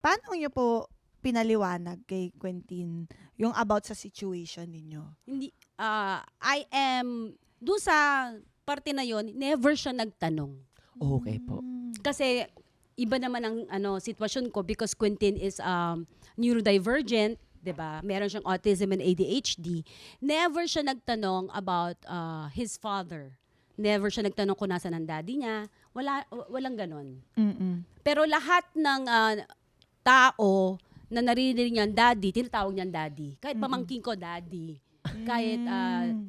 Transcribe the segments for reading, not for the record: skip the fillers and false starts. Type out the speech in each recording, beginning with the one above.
Paano niyo po pinaliwanag kay Quentin yung about sa situation ninyo? Hindi, I am, doon sa parte na yon never siya nagtanong. Okay po. Kasi iba naman ang sitwasyon ko because Quentin is neurodivergent, 'di ba? Meron siyang autism and ADHD. Never siya nagtanong about his father. Never siya nagtanong kung nasaan ang daddy niya. Walang ganon. Mm-mm. Pero lahat ng tao na naririnig niyang daddy, tinatawag niyang daddy. Kahit pamangkin ko, daddy. Kahit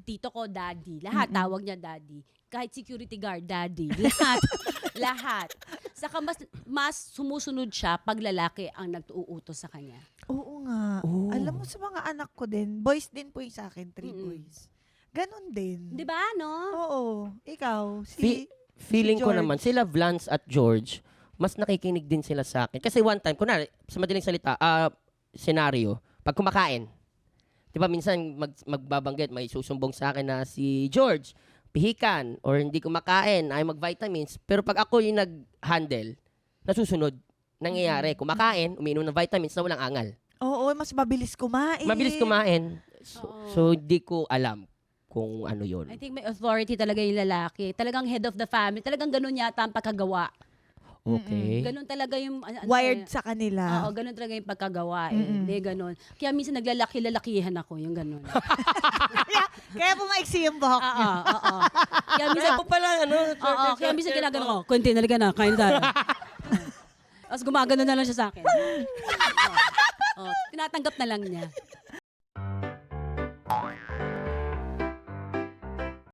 tito ko, daddy. Lahat tawag niya daddy. Kahit security guard, daddy. Lahat. Lahat. Saka mas sumusunod siya pag lalaki ang nag-uutos sa kanya. Oo nga. Oh. Alam mo sa mga anak ko din, boys din po yung sa akin, 3 boys. Ganon din. Di ba, no? Oo. Ikaw, si Feeling ko George. naman, sila Vlance at George, mas nakikinig din sila sa akin. Kasi one time, kunwari, sa madaling salita, senaryo, pag kumakain, di ba minsan magbabanggit, may susumbong sa akin na si George, pihikan, or hindi kumakain, ay mag-vitamins. Pero pag ako yung nag-handle, nasusunod. Nangyayari, kumakain, umiinom ng vitamins na walang angal. Oo, mas mabilis kumain. Mabilis kumain. Oo. So hindi ko alam kung ano yun. I think may authority talaga yung lalaki. Talagang head of the family. Talagang ganun yata ang pagkagawa. Okay. Ganun talaga yung... Wired sa kanila. Oo, ganun talaga yung pagkagawa. Hindi ganun. Kaya minsan naglalaki-lalakihan ako, yung ganun. Kaya po maiksi yung buhok. Oo. Kaya minsan, Kaya po pala, ano? oo, kaya minsan ginagano ko, Quentin, naliga na, kain tayo. Tapos gumagano na lang siya sa akin. Tinatanggap na lang niya.